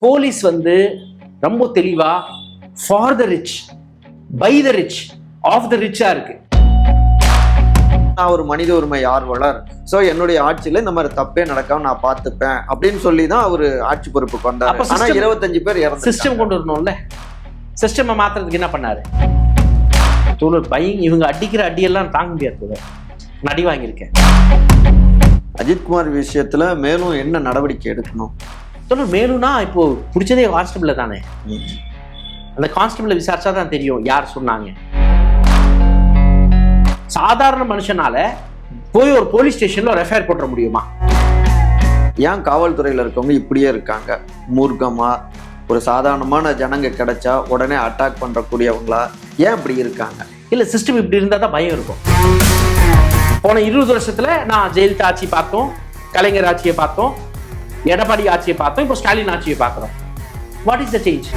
Police வந்து ரொம்ப தெளிவா for the rich, by the rich, of the ரிச்சா இருக்கு. நான் ஒரு மனித உரிமை ஆர்வலர், ஸோ என்னுடைய ஆட்சியில இந்த மாதிரி தப்பே நடக்காம நான் பார்த்துப்பேன் அப்படின்னு சொல்லி தான் அவரு ஆட்சி பொறுப்புக்கு வந்தாரு. ஆனா 25 பேர் இறந்து. சிஸ்டம் கொண்டு வரணும்ல, சிஸ்டம் மாத்துறதுக்கு என்ன பண்ணாரு தோழர்? இவங்க அடிக்கிற அடியெல்லாம் தாங்க முடியாது தோழர். நான் அடி வாங்கியிருக்கேன். அஜித்குமார் விஷயத்துல மேலும் என்ன நடவடிக்கை எடுக்கணும் தோழர்? மேலும்னா இப்போ பிடிச்சதே கான்ஸ்டபிள் தானே. அந்த கான்ஸ்டபிளை விசாரிச்சா தான் தெரியும் யார் சொன்னாங்க. சாதாரண மனுஷனால போய் ஒரு போலீஸ் ஸ்டேஷன்ல ஒரு எஃப்ஐஆர் போட்டுற முடியுமா? ஏன் காவல்துறையில இருக்கவங்க இப்படியே இருக்காங்க? மூர்க்கமா ஒரு சாதாரணமான ஜனங்க கிடைச்சா உடனே அட்டாக் பண்றக்கூடியவங்களா ஏன் இப்படி இருக்காங்க? இல்ல, சிஸ்டம் இப்படி இருந்தா தான் பயம் இருக்கும். போன 20 வருஷத்துல நான் ஜெயலலிதா ஆட்சி பார்த்தோம், கலைஞர் ஆட்சியை பார்த்தோம், எடப்பாடி ஆட்சியை பார்த்தோம், இப்போ ஸ்டாலின் ஆட்சியை பார்க்கிறோம். What is the change?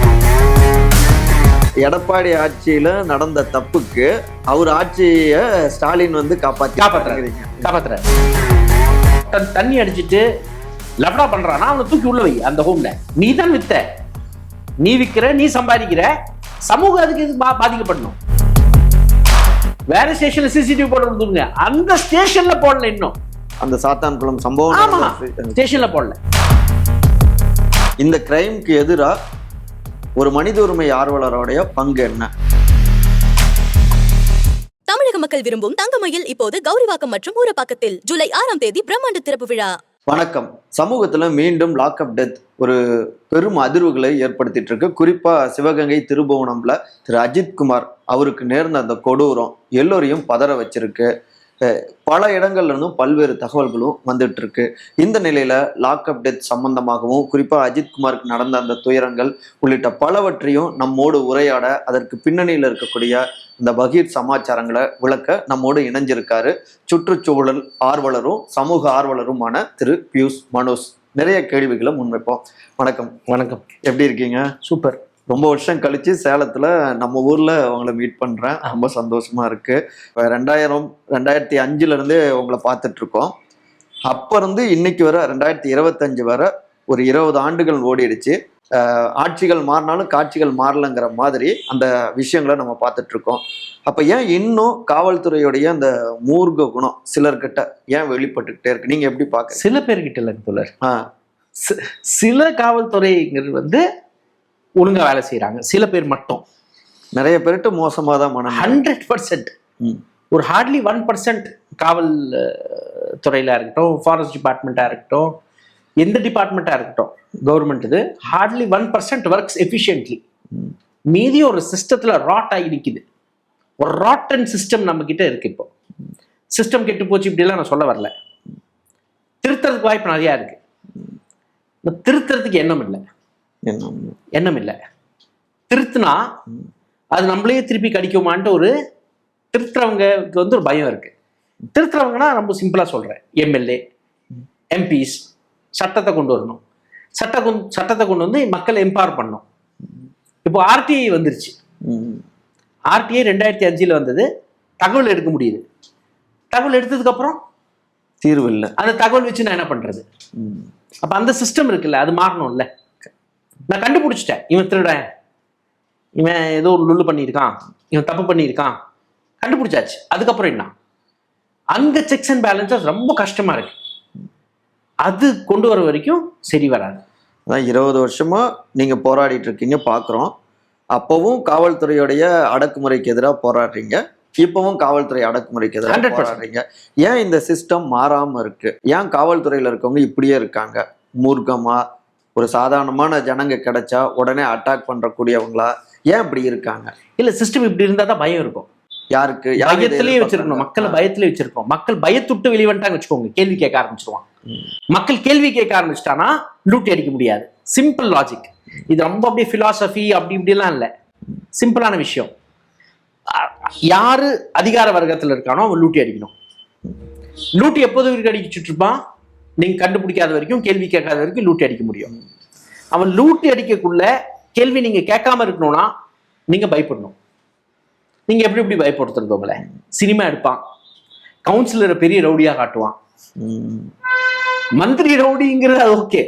Edappadi ஆட்சியில நடந்த தப்புக்கு அவர் ஆட்சியை ஸ்டாலின் வந்து காப்பாத்துறாரு. தண்ணி அடிச்சுட்டு லப்டா பண்றானா அவனை தூக்கி உள்ள வை அந்த ஹோம்ல. நீ தான் வித்த, நீ விக்கிற, நீ சம்பாதிக்கிற, சமூகம் அதுக்கு இது பாதிக்கப்படணும். வேற ஸ்டேஷன்ல சிசிடிவி போட கொடுத்துருங்க, அந்த ஸ்டேஷன்ல போடல. இன்னும் அந்த சாத்தான்குளம் சம்பவம் ஸ்டேஷன்ல போடல. இந்த கிரைம்க்கு எதிரா ஒரு மனித உரிமை ஆர்வலருடைய பங்கு என்ன? தமிழக மக்கள் விரும்பும் தங்கமயில் இப்போது கௌரிவாக்கம் மற்றும் ஊரப்பாக்கத்தில் ஜூலை 6ஆம் தேதி பிரம்மாண்ட திறப்பு விழா. வணக்கம். சமூகத்துல மீண்டும் லாக்அப் டெத் ஒரு பெரும் அதிர்வுகளை ஏற்படுத்திட்டு இருக்கு. குறிப்பா சிவகங்கை திருபுவனம்ல திரு அஜித்குமார் அவருக்கு நேர்ந்த அந்த கொடூரம் எல்லோரையும் பதற வச்சிருக்கு. பல இடங்கள்ல இருந்தும் பல்வேறு தகவல்களும் வந்துட்டு இருக்கு. இந்த நிலையில லாக்அப் டெத் சம்பந்தமாகவும் குறிப்பா அஜித்குமாருக்கு நடந்த அந்த துயரங்கள் உள்ளிட்ட பலவற்றையும் நம்மோடு உரையாட அதற்கு பின்னணியில் இருக்கக்கூடிய இந்த பகீர் சமாச்சாரங்களை விளக்க நம்மோடு இணைஞ்சிருக்காரு சுற்றுச்சூழல் ஆர்வலரும் சமூக ஆர்வலருமான திரு பியூஷ் மனோஜ். நிறைய கேள்விகளை முன்வைப்போம். வணக்கம். வணக்கம். எப்படி இருக்கீங்க? சூப்பர். ரொம்ப வருஷம் கழிச்சு சேலத்துல நம்ம ஊர்ல உங்களை மீட் பண்றேன். ரொம்ப சந்தோஷமா இருக்கு. 2005 இருந்தே உங்களை பார்த்துட்டு இருக்கோம். அப்ப இருந்து இன்னைக்கு வர 2025 வர ஒரு 20 ஆண்டுகள் ஓடிடுச்சு. ஆட்சிகள் மாறினாலும் காட்சிகள் மாறலங்கிற மாதிரி அந்த விஷயங்களை நம்ம பார்த்துட்டு இருக்கோம். அப்ப ஏன் இன்னும் காவல்துறையுடைய அந்த மூர்க்க குணம் சிலர்கிட்ட ஏன் வெளிப்பட்டுக்கிட்டே இருக்கு? நீங்க எப்படி பாக்க? சில பேர்கிட்ட இல்லை தோழர். சில காவல்துறைங்கிறது வந்து ஒழுங்கா வேலை செய்யறாங்க, சில பேர் மட்டும். நிறைய பேர்கிட்ட மோசமா தான் மனம். 100% ஒரு ஹார்ட்லி 1% காவல் துறையில இருக்கட்டும், ஃபாரஸ்ட் டிபார்ட்மெண்ட்டா இருக்கட்டும், எந்த டிபார்ட்மெண்ட்டா இருக்கட்டும், கவர்மெண்ட் இது ஹார்ட்லி 1% ஒர்க்ஸ் எஃபிஷியன்ட்லி. மீதி ஒரு சிஸ்டத்துல ராட் ஆகி நிற்குது. ஒரு ராட்டன் சிஸ்டம் நம்ம கிட்ட இருக்கு. இப்போ சிஸ்டம் கெட்டு போச்சு இப்படிலாம் நான் சொல்ல வரல. திருத்துறதுக்கு வாய்ப்பு நிறையா இருக்கு. திருத்துறதுக்கு எண்ணம் இல்லை. திருத்துனா அது நம்மளே திருப்பி கடிக்குமான்ட்டு ஒரு திருத்துறவங்களுக்கு வந்து ஒரு பயம் இருக்கு. திருத்துறவங்கன்னா ரொம்ப சிம்பிளா சொல்றேன், எம்எல்ஏ, எம்பிஸ் சட்டத்தை கொண்டு வரணும். சட்டத்தை கொண்டு வந்து மக்களை எம்பவர் பண்ணணும். இப்போ ஆர்டிஐ வந்துருச்சு. ஆர்டிஐ 2005 வந்தது. தகவல் எடுக்க முடியுது. தகவல் எடுத்ததுக்கு அப்புறம் தீர்வு இல்லை. அந்த தகவல் வச்சு நான் என்ன பண்றது? அப்ப அந்த சிஸ்டம் இருக்குல்ல, அது மாறணும்ல. நான் கண்டுபிடிச்சிட்டேன், இவன் திருடன், இவன் ஏதோ ஒரு லுல்லு பண்ணியிருக்கான், இவன் தப்பு பண்ணியிருக்கான், கண்டுபிடிச்சாச்சு. அதுக்கப்புறம் என்ன? அங்க செக்ஸ் அண்ட் பேலன்சஸ் ரொம்ப கஷ்டமா இருக்கு. அது கொண்டு வர வரைக்கும் சரி வராது. அதான் 20 வருஷமா நீங்க போராடிட்டு இருக்கீங்க பாக்குறோம். அப்பவும் காவல்துறையுடைய அடக்குமுறைக்கு எதிராக போராடுறீங்க, இப்பவும் காவல்துறை அடக்குமுறைக்கு எதிராக போராடுறீங்க. ஏன் இந்த சிஸ்டம் மாறாம இருக்கு? ஏன் காவல்துறையில இருக்கவங்க இப்படியே இருக்காங்க? மூர்க்கமா ஒரு சாதாரணமான ஜனங்க கிடைச்சா உடனே அட்டாக் பண்றக்கூடியவங்களா ஏன் இப்படி இருக்காங்க? இல்ல, சிஸ்டம் இப்படி இருந்தா தான் பயம் இருக்கும். யாருக்கு? பயத்திலேயே வச்சிருக்கணும், மக்களை பயத்திலே வச்சிருக்கோம். மக்கள் பயத்துட்டு வெளிவன்ட்டாங்க வச்சுக்கோங்க, கேள்வி கேட்க ஆரம்பிச்சிருவான். மக்கள் கேள்வி கேட்க ஆரம்பிச்சிட்டானா லூட்டி அடிக்க முடியாது. Simple logic. இது ரொம்ப அப்படியே பிலாசபி அப்படி இப்படிலாம் இல்லை, சிம்பிளான விஷயம். யாரு அதிகார வர்க்கத்துல இருக்கானோ அவன் லூட்டி அடிக்கணும். லூட்டி எப்போது அடிச்சுட்டு இருப்பான்? நீங்க கண்டுபிடிக்காத வரைக்கும், கேள்வி கேட்காத வரைக்கும் லூட்டி அடிக்க முடியும். அவன் லூட்டி அடிக்கக்குள்ள கேள்வி நீங்க கேட்காம இருக்கணும்னா நீங்க பயப்படணும். நீங்க எப்படி பயப்படுத்துறது? உங்களை சினிமா எடுப்பான், கவுன்சிலரை பெரிய ரவுடியா காட்டுவான், மந்திரி ரவுடிங்கிறது அது ஓகே,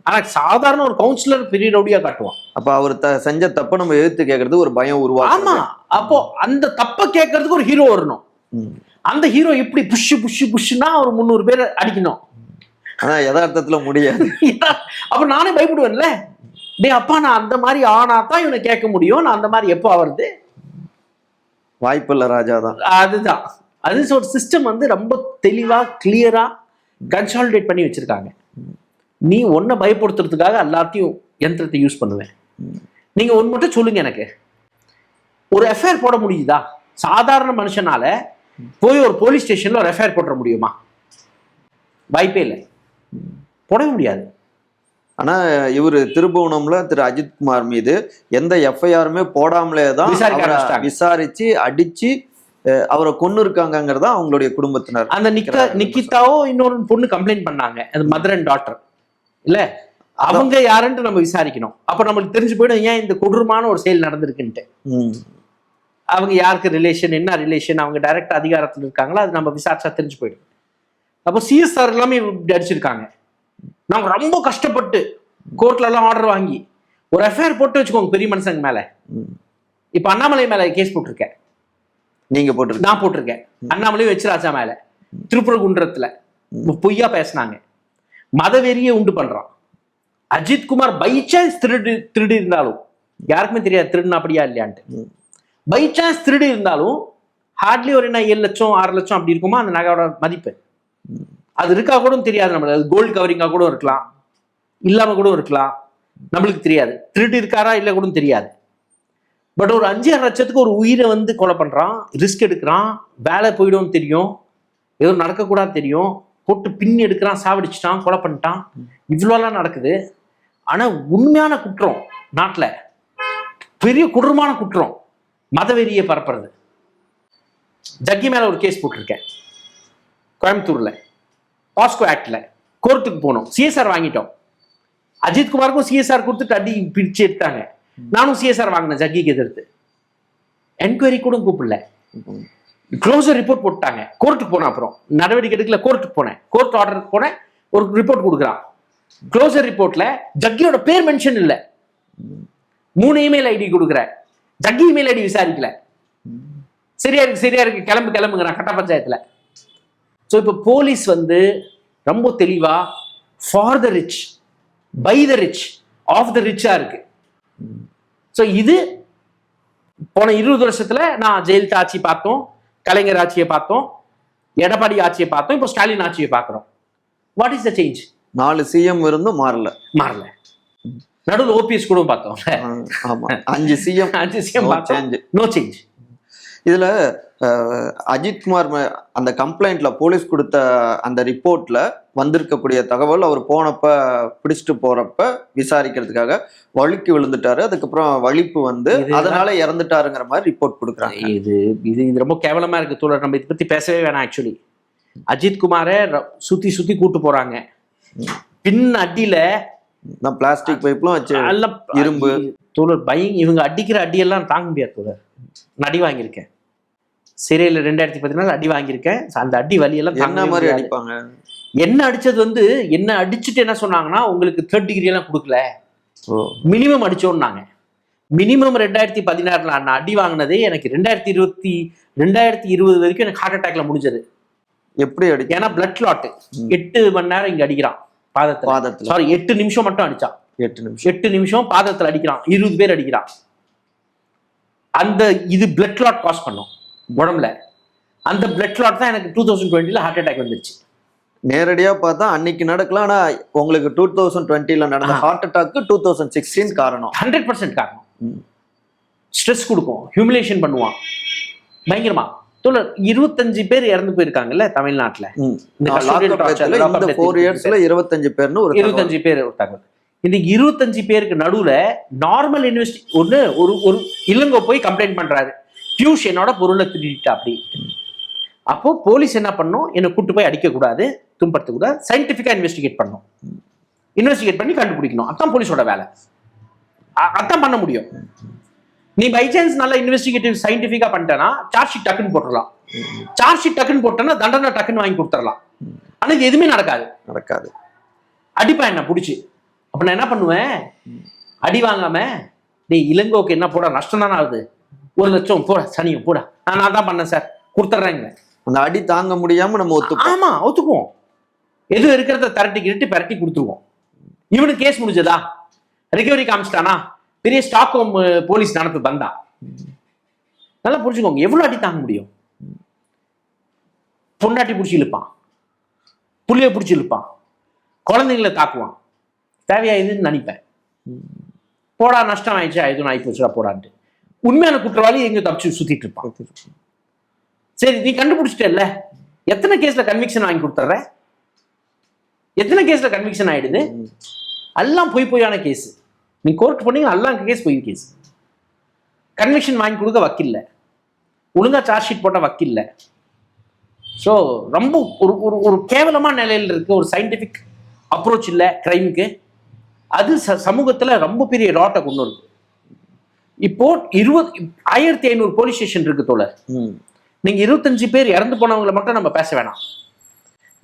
ஆனா சாதாரண ஒரு கவுன்சிலர் பெரிய ரவுடியா காட்டுவான். அப்ப அவர் செஞ்ச தப்ப நம்ம எதிர்த்து கேட்கறது ஒரு பயம் உருவாகும். ஆமா, அப்போ அந்த தப்ப கேட்கறதுக்கு ஒரு ஹீரோ வரணும். அந்த ஹீரோ எப்படி புஷ்னா ஒரு 300 பேர் அடிக்கணும். ஆனா யதார்த்தத்துல முடியாது. அப்ப நானே பயப்படுவேன்ல, டேய் அப்பா நான் அந்த மாதிரி ஆனா தான் இவனை கேட்க முடியும், நான் அந்த மாதிரி எப்போ ஆவறது? வாய்ப்பு இல்ல ராஜா தான். அதுதான் அது ஒரு சிஸ்டம் வந்து ரொம்ப தெளிவா கிளியரா கன்சாலிடேட் பண்ணி வச்சிருக்காங்க. நீ ஒன்ன பயப்படுத்துறதுக்காக எல்லாத்தையும் யந்திரத்தை யூஸ் பண்ணுவேன். நீங்க ஒன்று மட்டும் சொல்லுங்க, எனக்கு ஒரு எஃப்ஐஆர் போட முடியுதா? சாதாரண மனுஷனால போய் ஒரு போலீஸ் ஸ்டேஷன்ல ஒரு எஃப்ஐஆர் போட முடியுமா? வாய்ப்பே இல்லை, போடவே முடியாது. ஆனா இவரு திருபுவனம்ல திரு அஜித்குமார் மீது எந்த எஃப்ஐஆருமே போடாமலே தான் விசாரிச்சு அடிச்சு அவரை கொன்னு இருக்காங்கிறதா அவங்களுடைய குடும்பத்தினர். அந்த நிக்கிதாவோ இன்னொரு பொண்ணு கம்ப்ளைண்ட் பண்ணாங்க, அது மதர் அண்ட் டாட்டர் இல்ல, அவங்க யாருன்ட்டு நம்ம விசாரிக்கணும். அப்ப நம்மளுக்கு தெரிஞ்சு போயிடும் ஏன் இந்த கொடூரமான ஒரு செயல் நடந்திருக்குன்ட்டு. அவங்க யாருக்கு ரிலேஷன், என்ன ரிலேஷன், அவங்க டைரக்ட் அதிகாரத்தில் இருக்காங்களா, அது நம்ம விசாரிச்சா தெரிஞ்சு போயிடும். அப்போ சிஎஸ்ஆர் எல்லாமே அடிச்சிருக்காங்க. நாங்க ரொம்ப கஷ்டப்பட்டு கோர்ட்ல எல்லாம் ஆர்டர் வாங்கி ஒரு எஃப்ஐஆர் போட்டு வச்சுக்கோங்க பெரிய மனுஷங்க மேல. இப்ப அண்ணாமலை மேல கேஸ் போட்டிருக்கேன், நீங்க போட்டு நான் போட்டிருக்கேன். அண்ணாமலை வச்சுராஜா மேல திருப்பரங்குன்றத்துல பொய்யா பேசினாங்க, மதவெறியை உண்டு பண்றான். அஜித்குமார் பை சான்ஸ் திருடி இருந்தாலும் யாருக்குமே தெரியாது திருடுனா அப்படியா இல்லையான்ட்டு. பை சான்ஸ் திருடி இருந்தாலும் ஹார்ட்லி ஒரு என்ன 7 லட்சம் 6 லட்சம் அப்படி இருக்குமா அந்த நகையோட மதிப்பு. அது இருக்கா கூட தெரியாது நம்மளுக்கு. அது கோல்டு கவரிங்கா கூட இருக்கலாம், இல்லாம கூட இருக்கலாம், நம்மளுக்கு தெரியாது. திருடி இருக்காரா இல்லை கூட தெரியாது. பட் ஒரு 5-6 லட்சத்துக்கு ஒரு உயிரை வந்து கொலை பண்றான், ரிஸ்க் எடுக்கிறான், வேலை போயிடும் தெரியும், ஏதோ நடக்கக்கூடாது தெரியும், போட்டு பின் எடுக்கிறான், சாவடிச்சிட்டான், கொலை பண்ணிட்டான், இவ்வளோலாம் நடக்குது. ஆனா உண்மையான குற்றம் நாட்டில் பெரிய கொடூரமான குற்றம் மதவெறியை பரப்புறது. ஜக்கி மேல ஒரு கேஸ் போட்டிருக்கேன் கோயம்புத்தூர்ல, பாஸ்கோ ஆக்ட்ல. கோர்ட்டுக்கு போனோம், சிஎஸ்ஆர் வாங்கிட்டோம். அஜித்குமாருக்கும் சிஎஸ்ஆர் கொடுத்துட்டு அடி பிரிச்சு எடுத்தாங்க. நானும் சிஎஸ்ஆர் வாங்கினேன் ஜக்கிக்கு எதிர்த்து. என்கொயரி கூட கூப்பிடல, க்ளோசர் ரிப்போர்ட் போட்டாங்க. கோர்ட்டுக்கு போனேன், அப்புறம் நடவடிக்கை எடுக்கல, கோர்ட்டுக்கு போனேன், கோர்ட் ஆர்டருக்கு போனேன், ஒரு ரிப்போர்ட் கொடுக்குறான். க்ளோசர் ரிப்போர்ட்ல ஜக்கியோட பேர் மென்ஷன் இல்லை, 3 இமெயில் ஐடி கொடுக்குறேன், ஜக்கி இமெயில் ஐடி விசாரிக்கல. சரியா இருக்கு கிளம்புங்கிறான் கட்ட பஞ்சாயத்துல. ஸோ இப்போ போலீஸ் வந்து ரொம்ப தெளிவா for the rich by the rich of the ரிச்சா இருக்கு. ஸோ இது போன 20 வருஷத்துல நான் ஜெயலலிதா ஆட்சி பார்த்தோம், கலைஞர் ஆட்சியை பார்த்தோம், எடப்பாடி ஆட்சியை பார்த்தோம், இப்போ ஸ்டாலின் ஆட்சியை பார்க்கிறோம். What is the change? 4 CM இருந்தும் மாறல. நடுவில் ஓபிஎஸ் கூட பார்த்தோம். 5 சிஎம் நோ சேஞ்ச். இதுல அஜித்குமார் அந்த கம்ப்ளைண்ட்ல போலீஸ் கொடுத்த அந்த ரிப்போர்ட்ல வந்திருக்கக்கூடிய தகவல், அவர் போனப்ப பிடிச்சிட்டு போறப்ப விசாரிக்கிறதுக்காக வழுக்கி விழுந்துட்டாரு, அதுக்கப்புறம் வலிப்பு வந்து அதனால இறந்துட்டாருங்கிற மாதிரி ரிப்போர்ட் கொடுக்குறாங்க. இது ரொம்ப கேவலமா இருக்கு தோழர், நம்ம இதை பத்தி பேசவே வேணாம். ஆக்சுவலி அஜித்குமாரை சுத்தி கூட்டு போறாங்க, பின் அடியில பிளாஸ்டிக் பைப்லாம் வச்சு இரும்பு தோழர் இவங்க அடிக்கிற அடியெல்லாம் தாங்க முடியாது தோழர். நான் அடி வாங்கியிருக்கேன் சிறையில் 2014 அடி வாங்கியிருக்கேன். அந்த அடி வலியெல்லாம் என்ன மாதிரி அடிப்பாங்க? என்ன அடிச்சது வந்து என்ன அடிச்சுட்டு என்ன சொன்னாங்கன்னா, உங்களுக்கு 3rd டிகிரி எல்லாம் கொடுக்கல, மினிமம் அடிச்சோன்னாங்க. மினிமம் 2016 நான் அடி வாங்கினதே எனக்கு 2020 வரைக்கும் எனக்கு ஹார்ட் அட்டாக்ல முடிஞ்சது. எப்படி அடி? ஏன்னா பிளட் கிளாட் 8 மணி நேரம் இங்க அடிக்கிறான் பாதத்துல. சாரி 8 நிமிஷம் மட்டும் அடிச்சான். 8 நிமிஷம் பாதத்துல அடிக்கிறான், 20 பேர் அடிக்கிறான். அந்த இது பிளட் கிளாட் காஸ் பண்ணும் உடம்புல. அந்த பிளட் கிளாட் தான் எனக்கு 2020 ஹார்ட் அட்டாக் வந்துருச்சு. நேரடியா பார்த்தா அன்னைக்கு நடக்கலாம். ஆனா உங்களுக்கு 2020 நடந்த ஹார்ட் அட்டாக்கு 2016 காரணம். 100% காரணம். ஸ்ட்ரெஸ் கொடுக்கும், ஹியூமிலேஷன் பண்ணுவான் பயங்கரமா. 25 பேர் இறந்து போயிருக்காங்கல்ல தமிழ்நாட்டுல இந்த 4 இயர்ஸ்ல 25 பேர்னு ஒரு 25 பேர் ஒருத்தாங்க. இந்த 25 பேருக்கு நடுவுல நார்மல் ஒரு இளங்கோ போய் கம்ப்ளைண்ட் பண்றாரு, பியூஷ் என்னோட பொருளை திருடிட்டா அப்படி. அப்போ போலீஸ் என்ன பண்ணும், என்னை கூட்டு போய் அடிக்க கூடாது, துன்படுத்த கூடாது, சயின்டிபிக்கா இன்வெஸ்டிகேட் பண்ணும், இன்வெஸ்டிகேட் பண்ணி கண்டுபிடிக்கணும். அதான் போலீஸோட வேலை, அதான் பண்ண முடியும். நீ பை சான்ஸ் நல்லா இன்வெஸ்டிகேட்டிவ் சயின்டிபிக்கா பண்ணிட்டேன்னா சார்ஜ் ஷீட் டக்குன்னு போட்டுடலாம். சார்ஜ் ஷீட் டக்குன்னு போட்டேன்னா தண்டனை டக்குன்னு வாங்கி கொடுத்துடலாம். ஆனா இது எதுவுமே நடக்காது. நடக்காது. அடிப்பா என்ன பிடிச்சி அப்ப நான் என்ன பண்ணுவேன், அடி வாங்காம டேய் இளங்கோக்கு என்ன போட நஷ்டம் தானே ஆகுது, 1 லட்சம் போட சனியும் போட, நான் தான் பண்ணேன் சார் கொடுத்துட்றேங்க. அந்த அடி தாங்க முடியாம நம்ம ஒத்துப்போம். ஆமா ஒத்துக்குவோம். எது இருக்கிறத பிரட்டி கொடுத்துருவோம். இவனுக்கு கேஸ் முடிஞ்சதா, ரிகவரி காமிச்சிட்டானா, பெரிய ஸ்டாக்ஹோம் போலீஸ் நடத்து தந்தா. நல்லா புரிஞ்சுக்கோங்க, எவ்வளவு அடி தாங்க முடியும். பொண்டாட்டி பிடிச்சி இழுப்பான், புள்ளைய பிடிச்சி இழுப்பான், குழந்தைங்களை தாக்குவான். தேவையா இதுன்னு நினைப்பேன். போடா நஷ்டம் ஆயிடுச்சா, எதுவும் ஆகி போச்சுடா போடான்ட்டு உண்மையான குற்றவாளி எங்க தப்பிச்சு சுத்திட்டு இருப்பான். சரி நீ கண்டுபிடிச்சிட்டல, எத்தனை கேஸ்ல கன்விக்ஷன் வாங்கி கொடுத்துற, எத்தனை கேஸ்ல கன்விக்ஷன் ஆயிடுது. எல்லாம் பொய்யான கேஸ். நீ கோர்ட் பண்ணீங்க எல்லாம் கேஸ் பொய் கேஸ். கன்விக்ஷன் வாங்கி கொடுக்க வக்கில்ல, ஒழுங்கா சார்ஜ் ஷீட் போட்ட வக்கில்ல. ஸோ ரொம்ப ஒரு கேவலமான நிலையில் இருக்கு. ஒரு சயின்டிபிக் அப்ரோச் இல்லை கிரைமுக்கு. அது சமூகத்துல ரொம்ப பெரிய ராட்டை கொண்டு வருது. இப்போ 1500 போலீஸ் ஸ்டேஷன் இருக்கு தோழர். நீங்க 25 பேர் இறந்து போனவங்களை மட்டும் நம்ம பேச வேணாம்.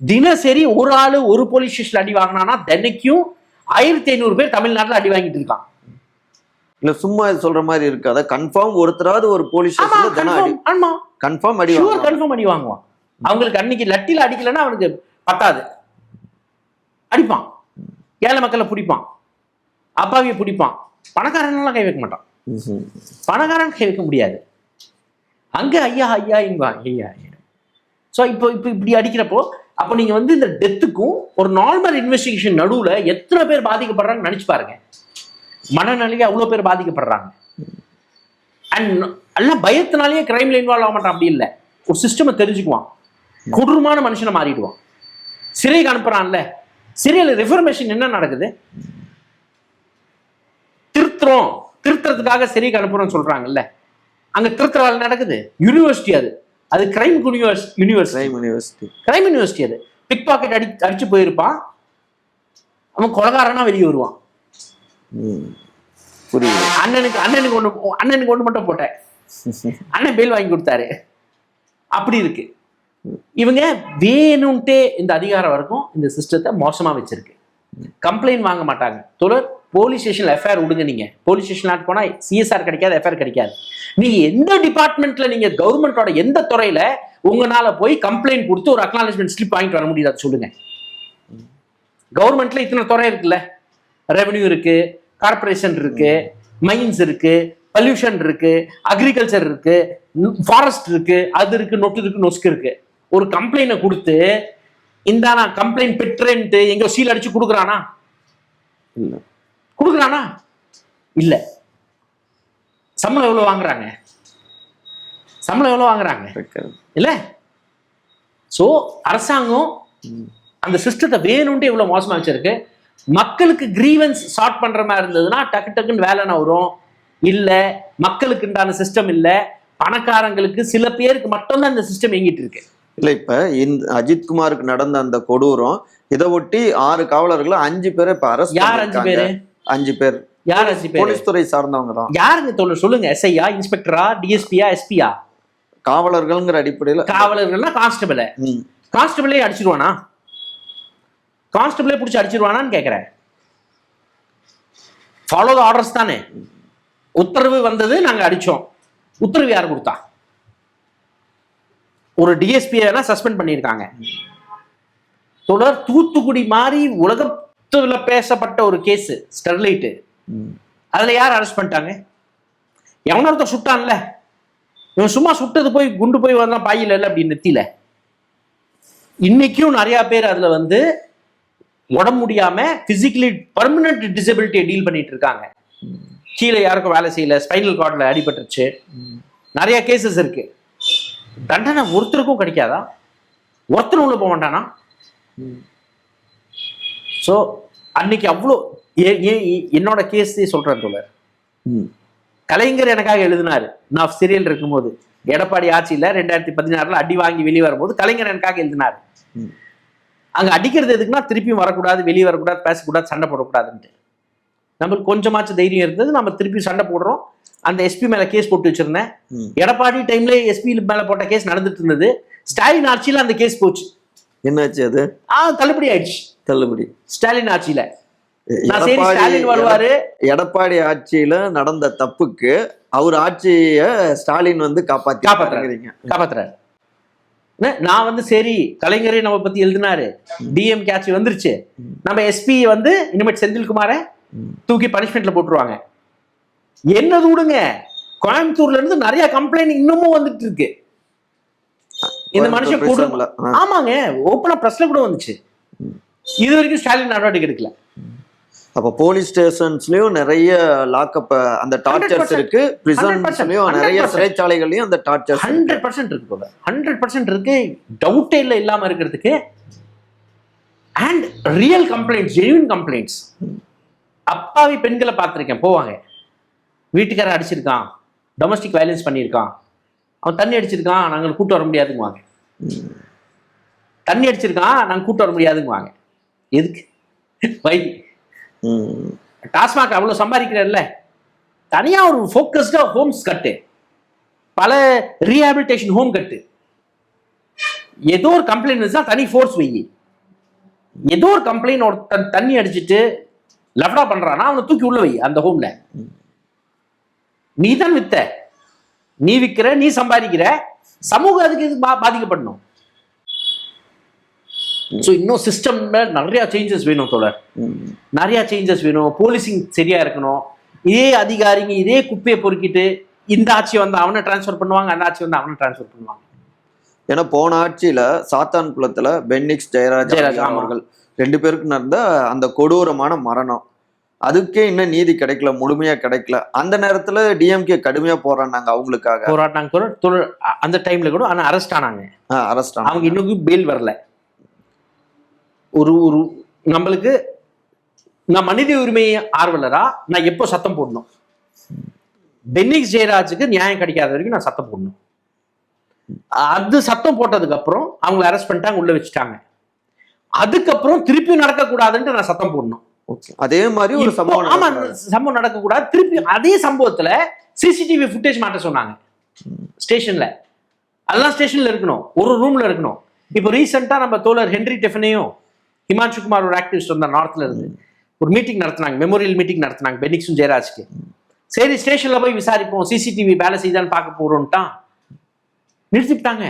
தினசரி ஒரு ஆளு ஒரு போலீஸ் ஸ்டேஷன் அடி வாங்கினானா தினைக்கும் 1500 பேர் தமிழ்நாட்டில் அடி வாங்கிட்டு இருக்கான். இல்ல சும்மா சொல்ற மாதிரி இருக்கு. அத கன்ஃபார்ம் ஒருத்தராவது ஒரு போலீஸ் ஸ்டேஷன்ல கன்ஃபார்ம் அடி வாங்குவான். அவங்களுக்கு அன்னைக்கு லட்டில அடிக்கலன்னா அவனுக்கு பத்தாது, அடிப்பான். ஏழை மக்களை பிடிப்பான், அப்பாவியை பிடிப்பான். பணக்காரன்லாம் கை வைக்க மாட்டான். பணக்காரன் கை வைக்க முடியாது. அங்க ஐயா ஐயா இங்க ஐயா. ஸோ இப்போ இப்படி அடிக்கிறப்போ அப்போ நீங்க வந்து இந்த டெத்துக்கும் ஒரு நார்மல் இன்வெஸ்டிகேஷன் நடுவுல எத்தனை பேர் பாதிக்கப்படுறாங்கன்னு நினைச்சு பாருங்க. மனநிலையை அவ்வளவு பேர் பாதிக்கப்படுறாங்க. அண்ட் எல்லாம் பயத்தினாலேயே கிரைம்ல இன்வால்வ் ஆக மாட்டான். அப்படி இல்லை, ஒரு சிஸ்டமை தெரிஞ்சுக்குவான், கொடூரமான மனுஷனை மாறிடுவான். சிறைக்கு அனுப்புறான்ல, சிறையில் ரிஃபர்மேஷன் என்ன நடக்குது, திருத்துறதுக்காக சிறைக்கு அனுப்புறோம்னு சொல்றாங்கல்ல, அங்க திருத்துற வேலை நடக்குது. யூனிவர்சிட்டி அது கிரைம் யூனிவர்சிட்டி. அது பிக் பாக்கெட் அடிச்சு போயிருப்பான், அவன் கொலகாரனா வெளியே வருவான். அண்ணனுக்கு ஒண்ணு மட்டும் போட்டேன், அண்ணன் பேல் வாங்கி கொடுத்தாரு. அப்படி இருக்கு. இவங்க வேணும்ட்டே இந்த அதிகாரம் வரைக்கும் இந்த சிஸ்டத்தை மோசமா வச்சிருக்கு. கம்ப்ளைண்ட் வாங்க மாட்டாங்க. தொடர் போலீஸ் ஸ்டேஷன்ல எஃப்ஐஆர் விடுங்க. நீங்க போலீஸ் ஸ்டேஷன் போனா சிஎஸ்ஆர் கிடைக்காது, எஃப்ஐஆர் கிடைக்காது. நீங்க எந்த டிபார்ட்மெண்ட்ல, நீங்க கவர்மெண்டோட எந்த துறையில உங்களால போய் கம்ப்ளைண்ட் கொடுத்து ஒரு அக்னாலஜ்மெண்ட் ஸ்லிப் வாங்கிட்டு வர முடியாது சொல்லுங்க. கவர்மெண்ட்ல இத்தனை துறை இருக்குல்ல, ரெவென்யூ இருக்கு, கார்பரேஷன் இருக்கு, மைன்ஸ் இருக்கு, பொல்யூஷன் இருக்கு, அக்ரிகல்ச்சர் இருக்கு, ஃபாரஸ்ட் இருக்கு, அது இருக்கு, நொட்டு இருக்கு, நொஸ்கு இருக்கு. ஒரு கம்ப்ளைண்ட கொடுத்து இந்த நான் கம்ப்ளைண்ட் பெற்றேன்ட்டு எங்க சீல் அடிச்சு கொடுக்குறானா? கொடுக்குறானா? இல்ல. சம்பளம் எவ்வளவு வாங்குறாங்க? இல்ல. சோ அரசாங்கம் அந்த சிஸ்டத்தை வேணும்ட்டு எவ்வளவு மோசமா வச்சிருக்கு. மக்களுக்கு கிரீவன்ஸ் சார்ட் பண்ற மாதிரி இருந்ததுன்னா டக்கு டக்குன்னு வேலைன்னு வரும். இல்ல மக்களுக்கு உண்டான சிஸ்டம் இல்ல, பணக்காரங்களுக்கு சில பேருக்கு மட்டும்தான் இந்த சிஸ்டம் இயங்கிட்டு இருக்கு. இல்ல இப்ப இந்த அஜித்குமாருக்கு நடந்த அந்த கொடூரம், இதை ஒட்டி 6 காவலர்களை 5 பேரை இப்ப அரசு. யார் 5 பேரு? 5 பேர். யார் 5 பேர்? போலீஸ் துறை சார்ந்தவங்க தான். யாருங்க தோழர் சொல்லுங்க. எஸ்ஐயா, இன்ஸ்பெக்டரா, டிஎஸ்பியா, எஸ்பியா? காவலர்கள்ங்கிற அடிப்படையில். காவலர்கள்னா கான்ஸ்டபிள். கான்ஸ்டபிளே அடிச்சிருவானா? கான்ஸ்டபிளே பிடிச்சி அடிச்சிருவானான்னு கேட்கிறேன். ஃபாலோ த ஆர்டர்ஸ் தானே. உத்தரவு வந்தது, நாங்க அடிச்சோம். உத்தரவு யார் கொடுத்தா? ஒரு டிஎஸ்பியை சஸ்பெண்ட் பண்ணியிருக்காங்க. தொடர் தூத்துக்குடி மாதிரி உலகத்துல பேசப்பட்ட ஒரு கேஸ் ஸ்டெர்லைட், அதுல யார் அரெஸ்ட் பண்ணிட்டாங்க? எவனோ ஒருத்தர் சுட்டான்ல, இவன் சும்மா சுட்டது போய் குண்டு போய் வந்தா பாயில இல்லை அப்படி நெத்தியில. இன்னைக்கும் நிறைய பேர் அதுல வந்து உடம்பு முடியாம பிசிக்கலி பர்மனன்ட் டிசபிலிட்டியை டீல் பண்ணிட்டு இருக்காங்க. கீழே யாருக்கும் வேலை செய்யல, ஸ்பைனல் கார்டில் அடிபட்டுருச்சு, நிறைய கேசஸ் இருக்கு. தண்டனை ஒருத்தருக்கும் கிடைக்காதா? ஒருத்தர் உள்ள போக மாட்டானா? ஸோ அன்னைக்கு அவ்வளோ என்னோட கேஸ் சொல்றேன் தோழர். கலைஞர் எனக்காக எழுதினாரு. நான் சிறையில் இருக்கும்போது, எடப்பாடி ஆட்சியில் 2016 அடி வாங்கி வெளியே வரும்போது கலைஞர் எனக்காக எழுதினாரு. அங்க அடிக்கிறது எதுக்குன்னா திருப்பியும் வரக்கூடாது, வெளியே வரக்கூடாது, பேசக்கூடாது, சண்டை போடக்கூடாதுன்ட்டு. நம்மளுக்கு கொஞ்சமாச்சும் தைரியம் இருந்தது. நம்ம திருப்பி சண்டை போடுறோம். அந்த எஸ்பி மேல கேஸ் போட்டு வச்சிருந்தேன். எடப்பாடி டைம்ல எஸ்பி மேல போட்ட கேஸ் நடந்துட்டு இருந்தது. ஸ்டாலின் ஆட்சியில அந்த கேஸ் போச்சு. என்னாச்சு? அது தள்ளுபடி ஆயிடுச்சு. தள்ளுபடி. ஸ்டாலின் ஆட்சியில நான் சரி ஸ்டாலின் வருவாரு. எடப்பாடி ஆட்சியில நடந்த தப்புக்கு அவர் ஆட்சிய ஸ்டாலின் வந்து காப்பாத்துறாரு. நான் வந்து சரி கலைஞரே நம்ம பத்தி எழுதினாரு, டிஎம்கே ஆட்சி வந்துருச்சு, நம்ம எஸ்பி வந்து இனிமேட் செந்தில்குமாரை தூக்கி பனிஷ்மெண்ட்ல போட்டுருவாங்க. என்னது விடுங்க, கோயம்புத்தூர்ல இருந்து நிறைய கம்ப்ளைண்ட் இன்னமும் வந்துட்டு இருக்கு. இந்த மனுஷன் கூட ஆமாங்க ஓப்பனா பிரஸ்ல கூட வந்துச்சு. இது வரைக்கும் ஸ்டாலின் நடவடிக்கை எடுக்கல. அப்ப போலீஸ் ஸ்டேஷன்ஸ்லயும் நிறைய லாக்அப் அந்த டார்ச்சர்ஸ் இருக்கு, பிரிசன்ஸ்லயும் நிறைய சிறைச்சாலைகள்லயும் அந்த டார்ச்சர் 100% இருக்கு போல, 100% இருக்கு. டவுட்டே இல்லை இல்லாம இருக்கிறதுக்கு. And real complaints, genuine complaints. அப்பாவி பெண்களை பார்த்துருக்கேன், போவாங்க வீட்டுக்காரர் அடிச்சிருக்கான், டொமஸ்டிக் வயலன்ஸ் பண்ணியிருக்கான், அவன் தண்ணி அடிச்சிருக்கான், நாங்கள் கூட்டு வர முடியாதுங்குவாங்க. தண்ணி அடிச்சிருக்கான், நாங்கள் கூட்டு வர முடியாதுங்குவாங்க. எதுக்கு? வை டாஸ்மாக் அவ்வளோ சம்பாதிக்கிறல்ல, தனியாக ஒரு ஃபோக்கஸ்டா ஹோம்ஸ் கட்டு, பல ரீஹாபிலிட்டேஷன் ஹோம் கட்டு. ஏதோ ஒரு கம்ப்ளைண்ட் இருந்துச்சுன்னா தனி ஃபோர்ஸ் வை. ஏதோ ஒரு கம்ப்ளைண்ட் ஒரு தண்ணி அடிச்சுட்டு லஃப்டா பண்றானா அவனை தூக்கி உள்ள வை அந்த ஹோம்ல. நீ தான் வித்த, நீ விற்கிற, நீ சம்பாதிக்கிற, சமூகம் அதுக்கு இது பாதிக்கப்படணும். ஸோ இன்னும் சிஸ்டம்ல நிறைய சேஞ்சஸ் வேணும் தோழர், நிறைய சேஞ்சஸ் வேணும். போலீசிங் சரியா இருக்கணும். இதே அதிகாரிங்க இதே குப்பையை பொறுக்கிட்டு இந்த ஆட்சி வந்து அவனை டிரான்ஸ்ஃபர் பண்ணுவாங்க, அந்த ஆட்சி வந்து அவனை டிரான்ஸ்ஃபர் பண்ணுவாங்க. ஏன்னா போன ஆட்சியில சாத்தான்குளத்துல பென்னிக்ஸ் ஜெயராஜ் அவர்கள் 2 பேருக்கு நடந்த அந்த கொடூரமான மரணம், அதுக்கே இன்னும் நீதி கிடைக்கல, முழுமையா கிடைக்கல. அந்த நேரத்துல டிஎம்கே கடுமையா போராடினாங்க, அவங்களுக்காக போராட்டினாங்க. அந்த டைம்ல கூட ஆனா அரெஸ்ட் ஆனாங்க. அவங்க இன்னும் பெயில் வரல. ஒரு நம்மளுக்கு நான் மனித உரிமை ஆர்வலரா நான் எப்போ சத்தம் போடணும்? பென்னிக்ஸ் ஜெயராஜுக்கு நியாயம் கிடைக்காத வரைக்கும் நான் சத்தம் போடணும். அது சத்தம் போட்டதுக்கு அப்புறம் அவங்களை அரெஸ்ட் பண்ணிட்டாங்க, உள்ள வச்சுட்டாங்க. அதுக்கப்புறம் திருப்பி நடக்கக்கூடாதுன்ட்டு நான் சத்தம் போடணும். அதே மாதிரி ஒரு சம்பவம் நடக்கக்கூடாது. திருப்பி அதே சம்பவத்துல சிசிடிவி ஃபுட்டேஜ் மாட்ட சொன்னாங்க ஸ்டேஷன்ல. அதெல்லாம் ஸ்டேஷன்ல இருக்கணும், ஒரு ரூம்ல இருக்கணும். இப்போ ரீசெண்டா நம்ம தோழர் ஹென்ரி டெஃபனையும் ஹிமான்ஷு குமார் ஒரு ஆக்டிவிஸ்ட் வந்தார் நார்த்ல இருந்து, ஒரு மீட்டிங் நடத்தினாங்க, மெமோரியல் மீட்டிங் நடத்தினாங்க பென்னிக்ஸும் ஜெயராஜ்க்கு. சரி ஸ்டேஷன்ல போய் விசாரிப்போம், சிசிடிவி வேலை செய்தான்னு பார்க்க போறோம்ட்டான். நிறுத்திவிட்டாங்க.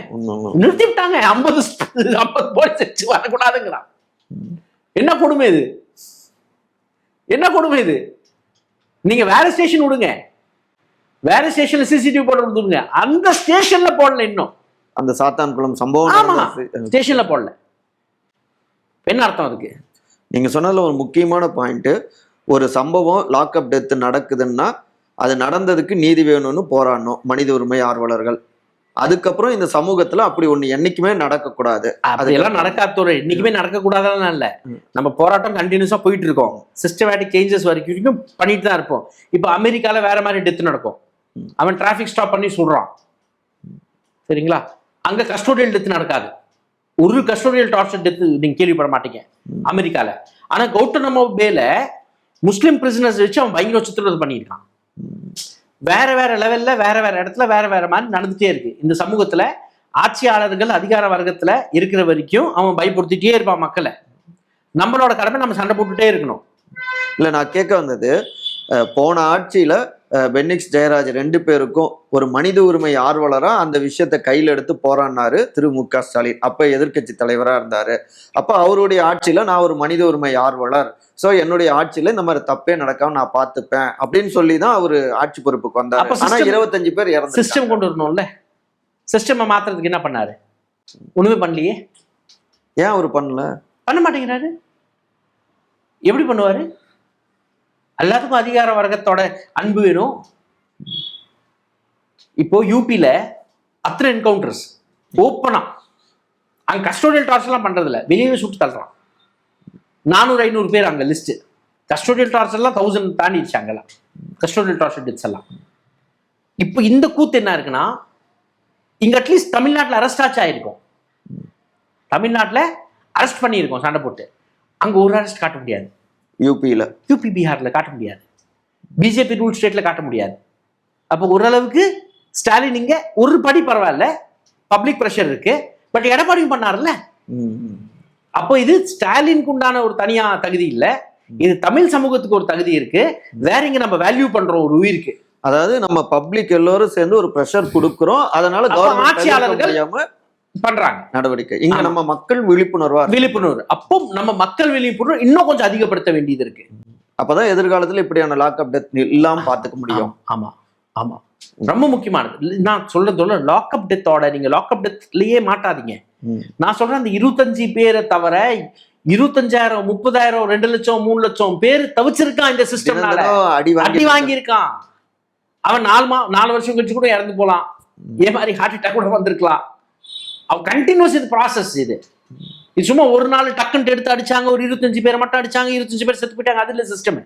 50 போலீஸ் வச்சு வரக்கூடாதுங்கிறான். என்ன கொடுமை இது, என்ன கொடுமை இது? நீங்க வேற ஸ்டேஷன் விடுங்க, வேற ஸ்டேஷன்ல சிசிடிவி போட விடுங்க, அந்த ஸ்டேஷன்ல போடல. இன்னும் அந்த சாத்தான்குளம் சம்பவம் ஸ்டேஷன்ல போடல. என்ன அர்த்தம் அதுக்கு? நீங்க சொன்னதுல ஒரு முக்கியமான பாயிண்ட், ஒரு சம்பவம் லாக்அப் டெத் நடக்குதுன்னா அது நடந்ததுக்கு நீதி வேணும்னு போராடணும் மனித உரிமை ஆர்வலர்கள். அதுக்கப்புறம் இந்த சமூகத்துல அப்படி ஒண்ணு என்னைக்குமே நடக்கக்கூடாது. அதெல்லாம் நடக்காத என்னைக்குமே நடக்கக்கூடாதான் இல்ல, நம்ம போராட்டம் கண்டினியூஸா போயிட்டு இருக்கோம். சிஸ்டமேட்டிக் சேஞ்சஸ் வரைக்கும் பண்ணிட்டு தான் இருப்போம். இப்ப அமெரிக்கால வேற மாதிரி டெத் நடக்கும், அவன் டிராபிக் ஸ்டாப் பண்ணி சொல்றான், சரிங்களா? அங்க கஸ்டோடியல் டெத் நடக்காது. ஒரு கஸ்டோடியல் டார்ச்சர் டெத் நீங்க கேள்விப்பட மாட்டீங்க அமெரிக்கால. ஆனா கௌட்டனமோ பேல முஸ்லிம் பிரிசனர்ஸ் வச்சு அவன் பயங்கர சித்திரவதை பண்ணியிருக்கான். வேற வேற லெவல்ல வேற வேற இடத்துல வேற வேற மாதிரி நடந்துட்டே இருக்கு. இந்த சமூகத்துல ஆட்சியாளர்கள் அதிகார வர்க்கத்துல இருக்கிற வரைக்கும் அவன் பயப்படுத்திட்டே இருப்பான் மக்களை. நம்மளோட கடமை நம்ம சண்டை போட்டுட்டே இருக்கணும். இல்ல நான் கேட்க வந்தது, போன ஆட்சியில பென்னிக்ஸ் ஜெயராஜ் 2 பேருக்கும் ஒரு மனித உரிமை ஆர்வலரா அந்த விஷயத்த கையில் எடுத்து போராடினாரு திரு மு.க. ஸ்டாலின். அப்ப எதிர்கட்சி தலைவரா இருந்தாரு. அப்ப அவருடைய ஆட்சியில நான் ஒரு மனித உரிமை ஆர்வலர், சோ என்னுடைய ஆட்சியில இந்த மாதிரி தப்பே நடக்காம நான் பாத்துப்பேன் அப்படின்னு சொல்லிதான் அவரு ஆட்சி பொறுப்புக்கு வந்தாரு. ஆனா 25 பேர் இறந்து. சிஸ்டம் கொண்டு வரணும்ல, சிஸ்டம் மாத்துறதுக்கு என்ன பண்ணாரு? ஒண்ணுமே பண்ணலையே. ஏன் அவரு பண்ண மாட்டேங்கிறாரு? எப்படி பண்ணுவாரு? எல்லாத்துக்கும் அதிகார வர்க்கத்தோட அன்பு வேணும். இப்போ யூபியில அத்தனை என்கவுண்டர்ஸ் ஓப்பனா, அங்க கஸ்டோடியல் டார்ச்சர்லாம் பண்றதில்ல, வெளியே சுட்டு தள்ளுறான். 400-500 பேர் அங்க லிஸ்ட். கஸ்டோடியல் டார்ச்சர்லாம் 1000 தாண்டிடுச்சு அங்கெல்லாம், கஸ்டோடியல் டார்ச்சர் டெத்ஸ் எல்லாம். இப்போ இந்த கூத்து என்ன இருக்குன்னா, இங்க அட்லீஸ்ட் தமிழ்நாட்டில் அரெஸ்ட் ஆச்சு ஆயிருக்கும், தமிழ்நாட்டில் அரெஸ்ட் பண்ணியிருக்கோம் சண்டை போட்டு. அங்க ஒரு அரெஸ்ட் காட்ட முடியாது. யூபி பீகார்ல காட்ட முடியாது, பிஜேபி ரூல் ஸ்டேட்ல காட்ட முடியாது. அப்போ ஓரளவுக்கு ஸ்டாலின் இங்க ஒரு படி பரவாயில்ல, பப்ளிக் பிரஷர் இருக்கு. பட் எடப்பாடியும் பண்ணார்ல. அப்போ இது ஸ்டாலினுக்கு உண்டான ஒரு தனியா தகுதி இல்லை, இது தமிழ் சமூகத்துக்கு ஒரு தகுதி இருக்கு, வேற இங்க நம்ம வேல்யூ பண்றோம் ஒரு உயிருக்கு. அதாவது நம்ம பப்ளிக் எல்லாரும் சேர்ந்து ஒரு பிரஷர் கொடுக்கிறோம், அதனால ஆட்சியாளர்கள் பண்றாங்க நடவடிக்கை. இங்க நம்ம மக்கள் விழிப்புணர்வு, அப்போ நம்ம மக்கள் விழிப்புணர்வு இன்னும் கொஞ்சம் அதிகப்படுத்த வேண்டியது இருக்கு. அப்பதான் எதிர்காலத்துல இப்படியான லாக்அப் டெத் இல்லாம பாத்துக்க முடியும். ஆமா ஆமா, ரொம்ப முக்கியமானது. நான் சொல்றதோட லாக்அப் டெத்தோட நீங்க லாக்அப் டெத்லயே மாட்டாதீங்க. நான் சொல்றேன் அந்த 25 பேரை தவிர 25,000 30,000 2 லட்சம் 3 லட்சம் பேர் தவிச்சிருக்கான் இந்த சிஸ்டம்னால, அடி வாங்கியிருக்கான். அவன் 4 வருஷம் கழிச்சு கூட இறந்து போலாம், இதே மாதிரி ஹார்ட் அட்டாக் கூட வந்திருக்கலாம். அவன் கண்டினியூஸ் இது ப்ராசஸ். இது சும்மா ஒரு நாள் டக்குன்னு எடுத்து அடிச்சாங்க, ஒரு 25 பேரை மட்டும் அடிச்சாங்க, 25 பேர் செத்து போயிட்டாங்க, அது இல்ல சிஸ்டம்.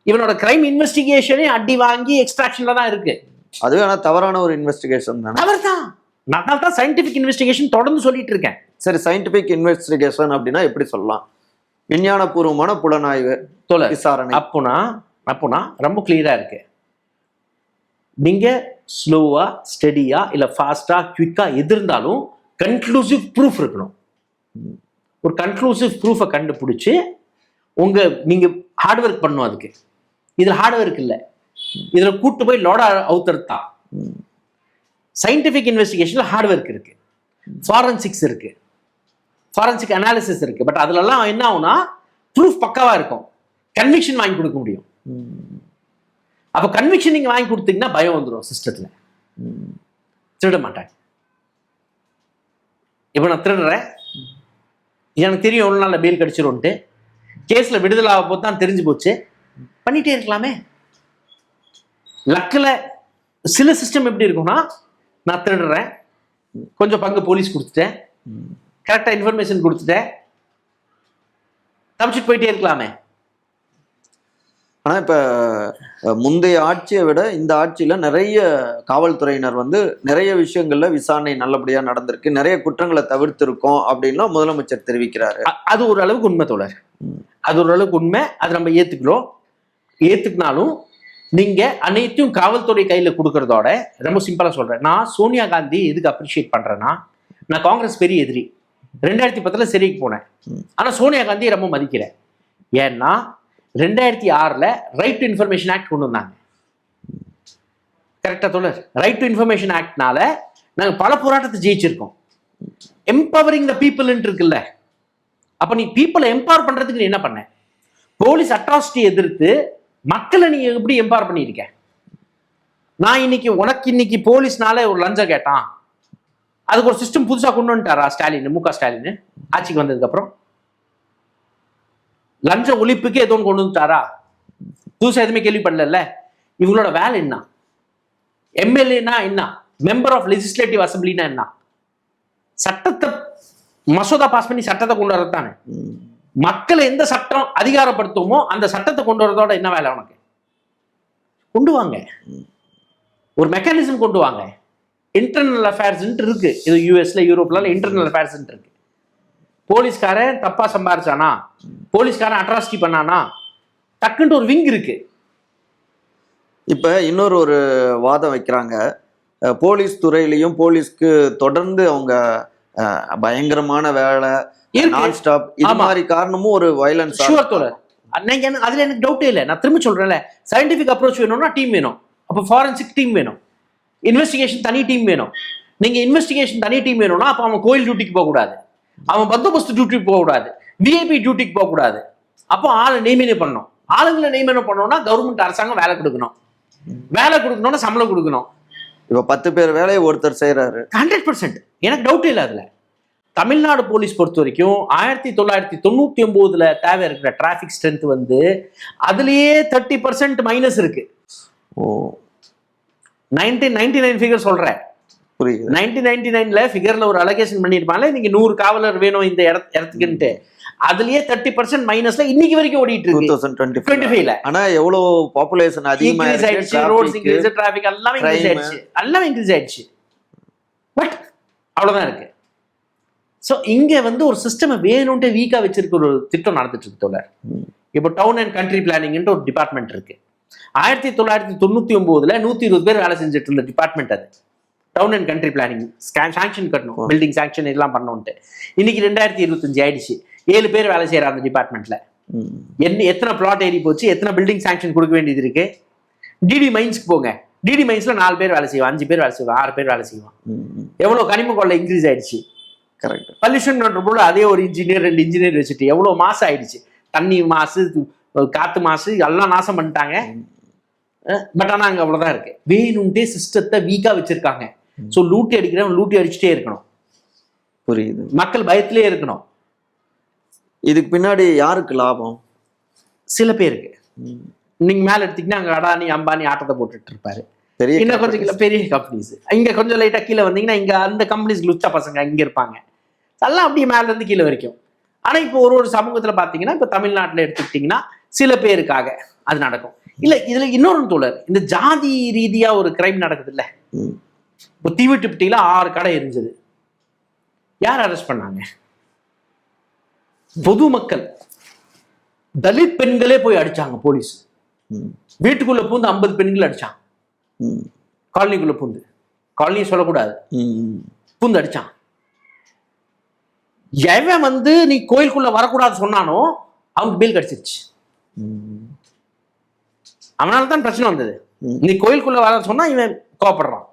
இவனோட கிரைம் இன்வெஸ்டிகேஷனே அடி வாங்கி எக்ஸ்ட்ராக்ஷன்ல தான் இருக்கு. அது ஆனா தவறான ஒரு இன்வெஸ்டிகேஷன் தான். அவர்தான் நான் தான் சயின்டிபிக் இன்வெஸ்டிகேஷன் தொடர்ந்து சொல்லிட்டு இருக்கேன். சரி, சயின்டிபிக் இன்வெஸ்டிகேஷன் அப்படின்னா எப்படி சொல்லலாம்? விஞ்ஞானபூர்வமான புலனாய்வு விசாரணை. அப்போனா ரொம்ப கிளியரா இருக்கு. நீங்க ஸ்லோவா ஸ்டெடியா இல்ல ஃபாஸ்டா குவிக்கா எது இருந்தாலும் கன்க்ளூசிவ் ப்ரூஃப் இருக்கணும். ஒரு கன்க்ளூசிவ் ப்ரூஃபை கண்டுபிடிச்சு நீங்க ஹார்ட் ஒர்க் பண்ணணும். அதுக்கு இதுல ஹார்ட் ஒர்க் இல்லை, இதுல கூட்டு போய் லோட அவுத்தர்த்தா. சயின்டிபிக் இன்வெஸ்டிகேஷன்ல ஹார்ட் ஒர்க் இருக்கு, ஃபாரன்சிக்ஸ் இருக்கு, ஃபாரன்சிக் அனாலிசிஸ் இருக்கு. பட் அதுலலாம் என்ன ஆகும்னா ப்ரூஃப் பக்காவா இருக்கும், கன்விக்ஷன் வாங்கி கொடுக்க முடியும். அப்ப கன்விக்ஷன் நீங்க வாங்கி கொடுத்தீங்கன்னா பயம் வந்துடும் சிஸ்டத்துல, திருட மாட்டாங்க. இப்ப நான் திருடுறேன், எனக்கு தெரியும் ஒரு நாள்ல பெயில் கிடைச்சிரும்ட்டு, கேஸ்ல விடுதலை ஆக போது தான் தெரிஞ்சு போச்சு, பண்ணிட்டே இருக்கலாமே. லக்கில் சில சிஸ்டம் எப்படி இருக்கும்னா, நான் திருடுறேன், கொஞ்சம் பங்கு போலீஸ் கொடுத்துட்டேன், கரெக்டா இன்ஃபர்மேஷன் கொடுத்துட்டேன், தப்பிச்சுட்டு போயிட்டே இருக்கலாமே. ஆனா இப்ப முந்தைய ஆட்சியை விட இந்த ஆட்சியில நிறைய காவல்துறையினர் நிறைய விஷயங்கள்ல விசாரணை நல்லபடியா நடந்திருக்கு, நிறைய குற்றங்களை தவிர்த்திருக்கோம் அப்படின்லாம் முதலமைச்சர் தெரிவிக்கிறாரு. அது ஒரு அளவுக்கு உண்மை தோழர், அது ஒரு அளவுக்கு உண்மை. அது நம்ம ஏத்துக்கினாலும் நீங்க அனைத்தையும் காவல்துறை கையில கொடுக்கறதோட, ரொம்ப சிம்பிளா சொல்றேன், நான் சோனியா காந்தி எதுக்கு அப்ரிஷியேட் பண்றேன்னா, நான் காங்கிரஸ் பெரிய எதிரி, 2010 சிறைக்கு போனேன். ஆனா சோனியா காந்தி ரொம்ப மதிக்கிறேன். ஏன்னா 2006 ரைட் டு இன்ஃபர்மேஷன் ஆக்ட் கொண்டு வந்தாங்க. கரெக்டா தோழர்? ரைட் டு இன்ஃபர்மேஷன் ஆக்ட்னால நாங்க பல போராட்டத்தை ஜெயிச்சிருக்கோம். எம்பவரிங் த பீப்புள் இருக்குல்ல, அப்ப நீ பீப்புளை எம்பவர் பண்றதுக்கு நீ என்ன பண்ண? போலீஸ் அட்ராசிட்டி எதிர்த்து மக்களை நீ எப்படி எம்பவர் பண்ணியிருக்க? நான் இன்னைக்கு போலீஸ்னால ஒரு லஞ்சம் கேட்டான், அதுக்கு ஒரு சிஸ்டம் புதுசா கொண்டு வந்துட்டாரா ஸ்டாலின், முக ஸ்டாலின் ஆட்சிக்கு வந்ததுக்கு அப்புறம்? லஞ்ச ஒழிப்புக்கு ஏதோ கொண்டு வந்துட்டாரா? புதுசா எதுவுமே கேள்விப்படல. இவங்களோட வேலை என்ன? எம்எல்ஏனா என்ன? மெம்பர் ஆஃப் லெஜிஸ்லேட்டிவ் அசம்பிளினா என்ன? சட்டத்தை மசோதா பாஸ் பண்ணி சட்டத்தை கொண்டு வரதானே. மக்களை எந்த சட்டம் அதிகாரப்படுத்துமோ அந்த சட்டத்தை கொண்டு வரதோட என்ன வேலை உனக்கு? கொண்டு வாங்க, ஒரு மெக்கானிசம் கொண்டு வாங்க. இன்டர்னல் அஃபேர்ஸ் இருக்கு, இது யூஎஸ்ல யூரோப்ல இன்டர்னல் அஃபேர்ஸ் இருக்கு. போலீஸ்காரன் தப்பா சம்பாரிச்சானா, போலீஸ்காரன் அட்ராசிட்டி பண்ணானா, டக்குன்ட்டு ஒரு விங் இருக்கு. இப்ப இன்னொரு வாதம் வைக்கிறாங்க, போலீஸ் துறையிலையும் போலீஸ்க்கு தொடர்ந்து அவங்க பயங்கரமான வேலை, நான் ஸ்டாப், இது மாதிரி காரணமும் ஒரு வயலன்ஸ். அதுல எனக்கு டவுட்டே இல்லை. நான் திரும்ப சொல்றேன்ல, சயின்டிபிக் அப்ரோச் வேணும்னா டீம் வேணும், அப்ப ஃபாரன்சிக் டீம் வேணும், இன்வெஸ்டிகேஷன் தனி டீம் வேணும். நீங்க இன்வெஸ்டிகேஷன் தனி டீம் வேணும்னா அப்ப அவன் கோயில் டியூட்டிக்கு போக கூடாது, அவன் பந்தோபஸ்து டியூட்டிக்கு போக கூடாது, விஐபி டியூட்டிக்கு போக கூடாது. அப்போ ஆளை நியமனம் பண்ணணும். ஆளுங்களை நியமனம் பண்ணணும்னா கவர்மெண்ட் அரசாங்கம் வேலை கொடுக்கணும், வேலை கொடுக்கணும்னா சம்பளம் கொடுக்கணும். இப்ப 10 பேர் வேலையை ஒருத்தர் செய்யறாரு. 100% எனக்கு டவுட் இல்லை. அதுல தமிழ்நாடு போலீஸ் பொறுத்த வரைக்கும் 1999 தேவை இருக்கிற டிராபிக் ஸ்ட்ரென்த் அதுலயே 30% மைனஸ் இருக்கு. 1999 ஃபிகர் சொல்றேன். 1999 ஃபிகர்ல ஒரு அலோகேஷன் பண்ணிருப்பாங்க, நீங்க 100 காவலர் வேணும் இந்த இடத்துக்குன்ட்டு. அதுலயே 30% மைனஸ்ல இன்னைக்கு வரைக்கும் ஓடிட்டு இருக்கு 2025ல. ஆனா எவ்வளவு பாப்புலேஷன் அதிகமா இன்க்ரீஸ், ரோட்ஸ் இன்க்ரீஸ், டிராபிக் எல்லாமே இன்க்ரீஸ் ஆயிடுச்சு. பட் அவ்வளவுதான் இருக்கு. சோ இங்க ஒரு சிஸ்டம் வேணும்ட்டு வீக்கா வச்சிருக்க ஒரு திட்டம் நடந்துட்டு இருக்கு தோழர். இப்போ டவுன் அண்ட் கண்ட்ரி பிளானிங்ன்ற ஒரு டிபார்ட்மெண்ட் இருக்கு. 1999ல 120 பேர் வேலை செஞ்சுட்டு இருந்த டிபார்ட்மெண்ட் அது. Town and country planning sanction கட்டணும், பில்டிங் சாங்ஷன் இதெல்லாம் பண்ணணும்ட்டு. இன்னைக்கு 2025 ஆயிடுச்சு, 7 பேர் வேலை செய்யற அந்த டிபார்ட்மெண்ட்ல. எத்தனை பிளாட் ஏறி போச்சு, எத்தனை பில்டிங் சாங்ஷன் கொடுக்க வேண்டியது இருக்கு. டிடி மைன்ஸ்க்கு போங்க, டிடி மைன்ஸ்ல 4 பேர் வேலை செய்வான், 5 பேர் வேலை செய்வான், 6 பேர் வேலை செய்வான். எவ்வளவு கனிம கொள்ளை இன்க்ரீஸ் ஆயிடுச்சு. கரெக்ட். பல்யூஷன் கண்ட்ரோல் அதே ஒரு இன்ஜினியர் 2 இன்ஜினியர் வச்சுட்டு எவ்வளவு மாசம் ஆயிடுச்சு. தண்ணி மாசு, காத்து மாசு எல்லாம் நாசம் பண்ணிட்டாங்க. பட் ஆனா அங்க அவ்வளவுதான் இருக்கு. வேணும்ட்டே சிஸ்டத்தை வீக்கா வச்சிருக்காங்க. ஸோ லூட்டி அடிக்கிறவன் லூட்டி அடிச்சுட்டே இருக்கணும். புரியுது. மக்கள் பயத்திலே இருக்கணும். இதுக்கு பின்னாடி யாருக்கு லாபம்? சில பேருக்கு. நீங்க மேல எடுத்தீங்கன்னா அங்க அடானி அம்பானி ஆட்டத்தை போட்டுட்டு இருப்பாரு. இன்னும் கொஞ்சம் பெரிய கம்பெனிஸ் இங்க கொஞ்சம் லைட்டா கீழே வந்தீங்கன்னா இங்க அந்த கம்பெனிஸ் லுச்சா பசங்க இங்க இருப்பாங்க. அதெல்லாம் அப்படியே மேல இருந்து கீழே வரைக்கும். ஆனா இப்போ ஒரு சமூகத்துல பாத்தீங்கன்னா இப்ப தமிழ்நாட்டுல எடுத்துக்கிட்டீங்கன்னா சில பேருக்காக அது நடக்கும். இல்ல இதுல இன்னொரு தோழர், இந்த ஜாதி ரீதியா ஒரு கிரைம் நடக்குது இல்ல. இப்போ தீவெட்டுப்பட்டியில 6 கடை எரிஞ்சது. யார் அரெஸ்ட் பண்ணாங்க? பொதுமக்கள், தலித் பெண்களே போய் அடிச்சாங்க போலீஸ். வீட்டுக்குள்ள பூந்து 50 பெண்கள் அடிச்சான். காலனிக்குள்ள பூந்து, காலனி சொல்லக்கூடாது, பூந்து அடிச்சான். எவன் வந்து நீ கோயிலுக்குள்ள வரக்கூடாது சொன்னானோ அவனுக்கு பேல் கிடைச்சிருச்சு. அவனால தான் பிரச்சனை வந்தது. நீ கோயிலுக்குள்ள வர சொன்னா இவன் கோபப்படுறான்,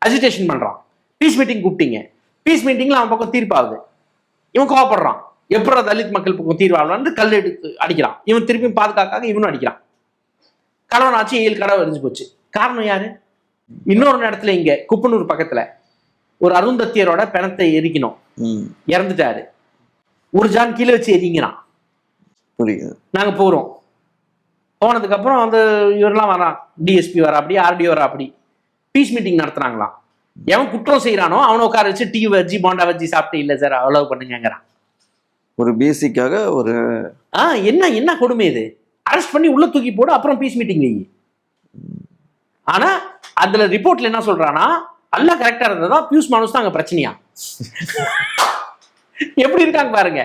அஜிடேஷன் பண்றான். பீஸ் மீட்டிங் கூப்பிட்டீங்க, பீஸ் மீட்டிங்ல அவன் பக்கம் தீர்ப்பாகுது, இவன் கோபப்படுறான். எப்படா தலித் மக்கள் பக்கம் தீர்வாகலான்னு கல் எடுத்து அடிக்கிறான். இவன் திருப்பி பாதுகாக்காக இவனும் அடிக்கிறான். கணவன் ஆச்சு 7 கடை எரிஞ்சு போச்சு. காரணம் யாரு? இன்னொரு இடத்துல இங்க குப்பனூர் பக்கத்துல ஒரு அருந்தத்தியரோட பிணத்தை எரிக்கணும், இறந்துட்டாரு. ஒரு ஜான் கீழே வச்சு எரிங்கிறான். நாங்க போறோம். போனதுக்கு அப்புறம் அந்த இவரெல்லாம் வரான், டிஎஸ்பி வரா அப்படி, ஆர்டிஓ வரா அப்படி. பீஸ் மீட்டிங் நடத்துறாங்களாம். எவன் குற்றம் செய்யறானோ அவனை உட்கார வச்சு டீ வச்சு போண்டா வச்சு சாப்பிட்டு இல்ல சார் அவ்வளவு பண்ணுங்கிறான். ஒரு பேசிக்காக ஒரு என்ன கொடுமை இது? அரெஸ்ட் பண்ணி உள்ள தூக்கி போடு, அப்புறம் பீஸ் மீட்டிங் வை. ஆனா அதுல ரிப்போர்ட்ல என்ன சொல்றானா, எல்லாம் கரெக்டா இருந்ததா, பியூஸ் மானுஸ் தான் அங்க பிரச்சனையா. எப்படி இருக்காங்க பாருங்க.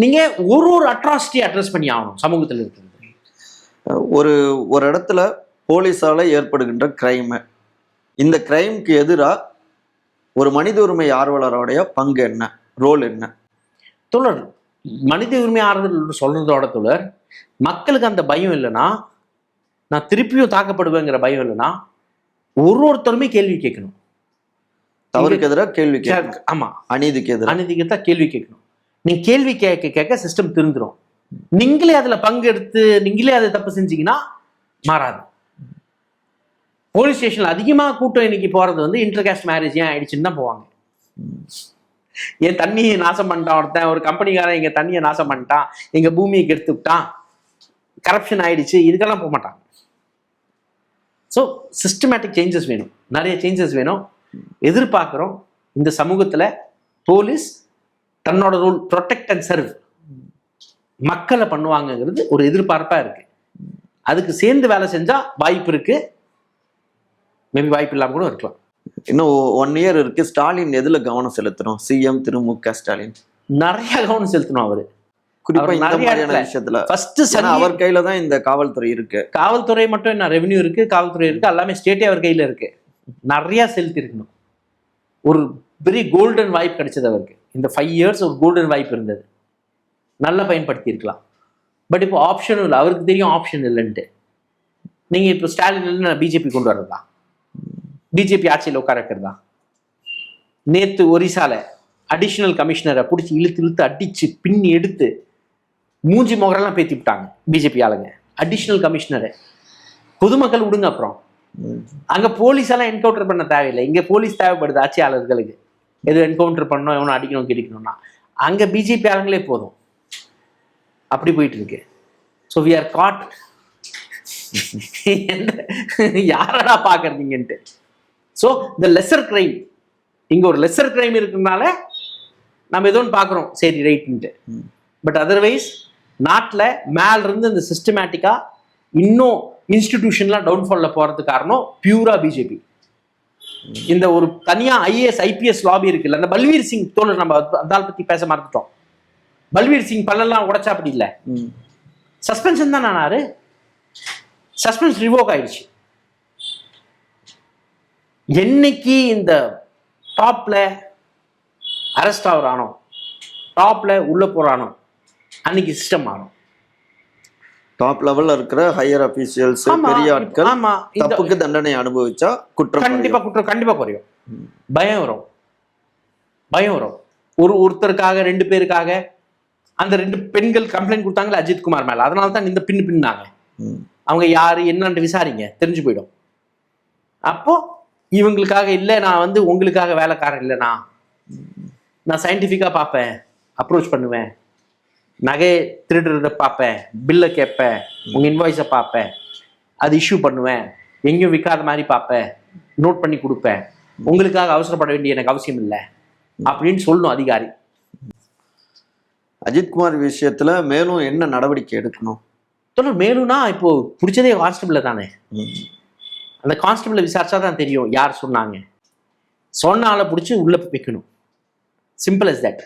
நீங்க ஒரு அட்ராசிட்டி அட்ரஸ் பண்ணி ஆகணும் சமூகத்தில் இருக்கிறது. ஒரு இடத்துல போலீஸால ஏற்படுகின்ற கிரைம், இந்த கிரைம்க்கு எதிராக ஒரு மனித உரிமை ஆர்வலருடைய பங்கு என்ன, ரோல் என்ன? தோழர், மனித உரிமை ஆர்வலர் சொல்றதோட தோழர், மக்களுக்கு அந்த பயம் இல்லைன்னா, நான் திருப்பியும் தாக்கப்படுவேங்கிற பயம் இல்லைன்னா ஒருத்தருமே கேள்வி கேட்கணும். தவறுக்கு எதிராக கேள்வி கேட்கணும். ஆமா, அநீதிக்கு எதிராக தான் கேள்வி கேட்கணும். நீங்க கேள்வி கேட்க கேட்க சிஸ்டம் திருந்துரும். நீங்களே அதுல பங்கெடுத்து நீங்களே அதை தப்பு செஞ்சீங்கன்னா மாறாது. போலீஸ் ஸ்டேஷன்ல அதிகமா கூட்டம் இன்னைக்கு போறது வந்து இன்டர்காஸ்ட் மேரேஜ் ஏன் ஆயிடுச்சுன்னு தான் போவாங்க. என் தண்ணியை நாசம் பண்ணிட்டான் ஒருத்தன், ஒரு கம்பெனிக்காரன் எங்க தண்ணியை நாசம் பண்ணிட்டான், எங்க பூமியை கெடுத்து விட்டான், கரப்ஷன் ஆயிடுச்சு, இதுக்கெல்லாம் போக மாட்டாங்க. ஸோ சிஸ்டமேட்டிக் சேஞ்சஸ் வேணும், நிறைய சேஞ்சஸ் வேணும். எதிர்பார்க்குறோம் இந்த சமூகத்துல போலீஸ் தன்னோட ரோல் ப்ரொடெக்ட் அண்ட் சர்வ் மக்களை பண்ணுவாங்கிறது ஒரு எதிர்பார்ப்பா இருக்கு. அதுக்கு சேர்ந்து வேலை செஞ்சா வாய்ப்பு இருக்கு, மேபி வாய்ப்பு இல்லாம கூட இருக்கலாம். இன்னும் 1 இயர் இருக்கு. ஸ்டாலின் எதுல கவனம் செலுத்தணும்? சிஎம் திரு மு.க. ஸ்டாலின் நிறைய கவனம் செலுத்தணும். அவரு குறிப்பா இந்த மாதிரியான விஷயத்துல அவர் கையில தான் இந்த காவல்துறை இருக்கு. காவல்துறை மட்டும் என்ன, ரெவென்யூ இருக்கு, காவல்துறை இருக்கு, எல்லாமே ஸ்டேட்டே அவர் கையில இருக்கு. நிறைய செலுத்தி இருக்கணும். ஒரு பெரிய கோல்டன் வாய்ப்பு கிடைச்சது அவருக்கு. இந்த 5 இயர்ஸ் ஒரு கோல்டன் வாய்ப்பு இருந்தது, நல்லா பயன்படுத்தி இருக்கலாம். பட் இப்போ ஆப்ஷனும் இல்லை, அவருக்கு தெரியும் ஆப்ஷன் இல்லைன்ட்டு. நீங்க இப்போ ஸ்டாலின் பிஜேபி கொண்டு வர்றதா, பிஜேபி ஆட்சியில் உட்கார வைக்கிறதா? நேத்து ஒரிசால அடிஷனல் கமிஷனரை பிடிச்சி இழுத்து அடிச்சு பின்னி எடுத்து மூஞ்சி முகரெல்லாம் பேத்தி விட்டாங்க பிஜேபி ஆளுங்க. அடிஷனல் கமிஷனரை பொதுமக்கள் விடுங்க. அப்புறம் அங்க போலீஸ் எல்லாம் என்கவுண்டர் பண்ண தேவையில்லை, இங்க போலீஸ் தேவைப்படுது ஆட்சியாளர்களுக்கு. எது என்கவுண்டர் பண்ணணும், எவனும் அடிக்கணும் கிடைக்கணும்னா அங்க பிஜேபி ஆளுங்களே போதும். அப்படி போயிட்டு இருக்கு. So we are caught. யாரடா பாக்குறீங்கன்ட்டு. ஸோ த லெசர் கிரைம், இங்க ஒரு லெசர் கிரைம் இருக்கிறதுனால நம்ம ஏதோ ஒன்று பார்க்குறோம், சரி ரைட்ன்ட்டு. பட் அதர்வைஸ் நாட்டில் மேல இருந்து இந்த சிஸ்டமேட்டிக்கா இன்னும் இன்ஸ்டிடியூஷன்லாம் டவுன்ஃபால்ல போறதுக்கு காரணம் பியூரா பிஜேபி. இந்த ஒரு தனியா ஐஏஎஸ் ஐபிஎஸ் லாபி இருக்குல்ல, அந்த பல்வீர் சிங் தோழர், நம்ம அதால் பத்தி பேச மறந்துட்டோம். பல்வீர் சிங் பல்லெல்லாம் உடைச்சா அப்படி இல்லை, சஸ்பென்ஷன் தான் ஆனாரு. சஸ்பென்ஸ் ரிவோக் ஆயிடுச்சு. என்னைக்கு இந்த டாப்ல அரெஸ்ட் ஆகுறானோ, டாப்ல உள்ள போறானோ, அன்னைக்கு சிஸ்டம் மாறும். டாப் லெவல்ல இருக்கிற ஹையர் அபிஷியல்ஸ் ஆமா, பெரிய ஆட்கள் ஆமா, இந்த தப்புக்கு தண்டனை அனுபவிச்சா குற்றம் கண்டிப்பா குற்றம் கண்டிப்பா குறையும். பயம் வரும். ஒருத்தருக்காக 2 பேருக்காக அந்த 2 பெண்கள் கம்ப்ளைண்ட் கொடுத்தாங்களே அஜித்குமார் மேல, அதனால தான் இந்த பின்னாங்க. அவங்க யாரு என்னன்னு விசாரிங்க, தெரிஞ்சு போயிடும். அப்போ இவங்களுக்காக இல்லை, நான் வந்து உங்களுக்காக வேலைக்காரன் இல்லைண்ணா, நான் சயின்டிஃபிக்காக பார்ப்பேன், அப்ரோச் பண்ணுவேன், நகை திருடுறத பார்ப்பேன், பில்லை கேட்பேன், உங்கள் இன்வாய்ஸை பார்ப்பேன், அது இஷ்யூ பண்ணுவேன், எங்கேயும் விற்காத மாதிரி பார்ப்பேன், நோட் பண்ணி கொடுப்பேன், உங்களுக்காக அவசரப்பட வேண்டிய எனக்கு அவசியம் இல்லை அப்படின்னு சொல்லணும் அதிகாரி. அஜித்குமார் விஷயத்துல மேலும் என்ன நடவடிக்கை எடுக்கணும்? மேலும்னா இப்போ பிடிச்சதே கான்ஸ்டபிள் தானே, அந்த கான்ஸ்டபிளை விசாரிச்சா தான் தெரியும் யார் சொன்னாங்க. சொன்ன ஆளை பிடிச்சி உள்ள வைக்கணும், சிம்பிள் அஸ் தட்.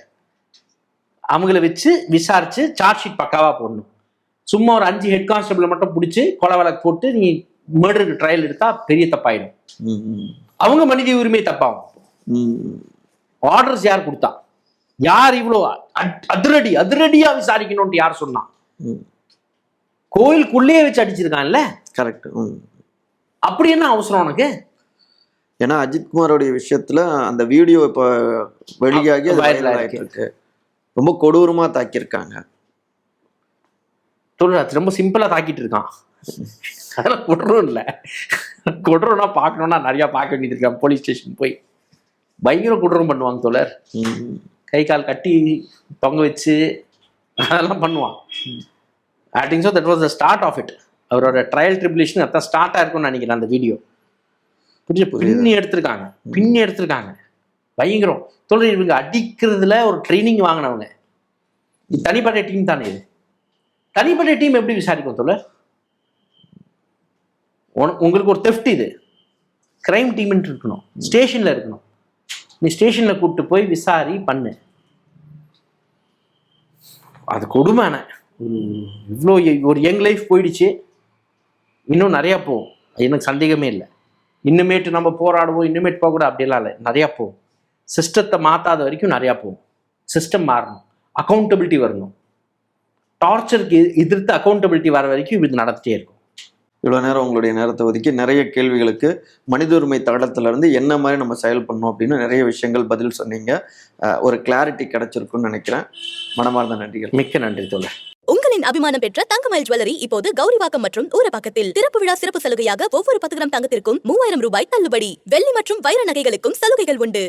அவங்கள வச்சு விசாரிச்சு சார்ஜ் ஷீட் பக்காவா போடணும். சும்மா ஒரு 5 ஹெட் கான்ஸ்டபிளை மட்டும் பிடிச்சி கொலை வழக்கு போட்டு நீ மர்டருக்கு ட்ரையல் எடுத்தா பெரிய தப்பாயிடும். அவங்க மனித உரிமை தப்பாகும். ஆர்டர்ஸ் யார் கொடுத்தா, யார் இவ்வளோ அதிரடியா விசாரிக்கணும்னு யார் சொன்னா? கோயிலுக்குள்ளேயே வச்சு அடிச்சிருக்கான்ல. கரெக்ட். அப்படி என்ன அவசரம் உனக்கு? ஏன்னா அஜித்குமாரோடைய விஷயத்துல அந்த வீடியோ இப்ப வெளியாகி அது வைரல் ஆயிட்டு இருக்கு. ரொம்ப கொடூரமா தாக்கியிருக்காங்க. ரொம்ப சிம்பிளா தாக்கிட்டு இருக்கான். அதெல்லாம் கொடூரம் இல்லை. கொடூரம்னா பார்க்கணும்னா நிறைய பார்க்க வேண்டியது இருக்கான். போலீஸ் ஸ்டேஷன் போய் பயங்கர கொடூரம் பண்ணுவாங்க தோழர். கை கால் கட்டி தொங்க வச்சு அதெல்லாம் பண்ணுவான். I think so that was the start of it. அவரோட ட்ரையல் ட்ரிபியூலேஷன் அதான் ஸ்டார்ட் ஆயிருக்கும்னு நினைக்கிறேன் அந்த வீடியோ. பின்னி எடுத்திருக்காங்க பயங்கரம் தோழர். இவங்க அடிக்கிறதுல ஒரு ட்ரைனிங் வாங்கினவங்க. இது தனிப்பட்ட டீம் தானே. இது தனிப்பட்ட டீம் எப்படி விசாரிக்கும் தோழர்? உங்களுக்கு ஒரு தெஃப்ட், இது கிரைம் டீம் இருக்கணும், ஸ்டேஷன்ல இருக்கணும். நீ ஸ்டேஷன்ல கூப்பிட்டு போய் விசாரி பண்ணு. அது கொடுமையான இவ்வளோ ஒரு யங் லைஃப் போயிடுச்சு. இன்னும் நிறையா போகும், எனக்கு சந்தேகமே இல்லை. இன்னுமேட்டு நம்ம போராடுவோம், இன்னுமேட்டு போகக்கூடாது அப்படியெல்லாம் இல்லை. நிறையா போகும். சிஸ்டத்தை மாற்றாத வரைக்கும் நிறையா போகும். சிஸ்டம் மாறணும், அக்கௌண்டபிலிட்டி வரணும். டார்ச்சருக்கு எதிர்த்து அக்கௌண்டபிலிட்டி வர வரைக்கும் இது நடந்துகிட்டே இருக்கும். இவ்வளோ நேரம் உங்களுடைய நேரத்தை ஒதுக்கி நிறைய கேள்விகளுக்கு மனித உரிமை தடத்துல இருந்து என்ன மாதிரி நம்ம செயல் பண்ணணும் அப்படின்னு நிறைய விஷயங்கள் பதில் சொன்னீங்க. ஒரு கிளாரிட்டி கிடைச்சிருக்குன்னு நினைக்கிறேன். மனமார்ந்த நன்றிகள். மிக்க நன்றி தோழர். உங்களின் அபிமானம் பெற்ற தங்கமயில் ஜுவல்லரி இப்போது கௌரிவாக்கம் மற்றும் ஊரப்பாக்கத்தில் திறப்பு விழா சிறப்பு சலுகையாக ஒவ்வொரு 10 கிராம் தங்கத்திற்கும் 3000 ரூபாய் தள்ளுபடி. வெள்ளி மற்றும் வைர நகைகளுக்கும் சலுகைகள் உண்டு.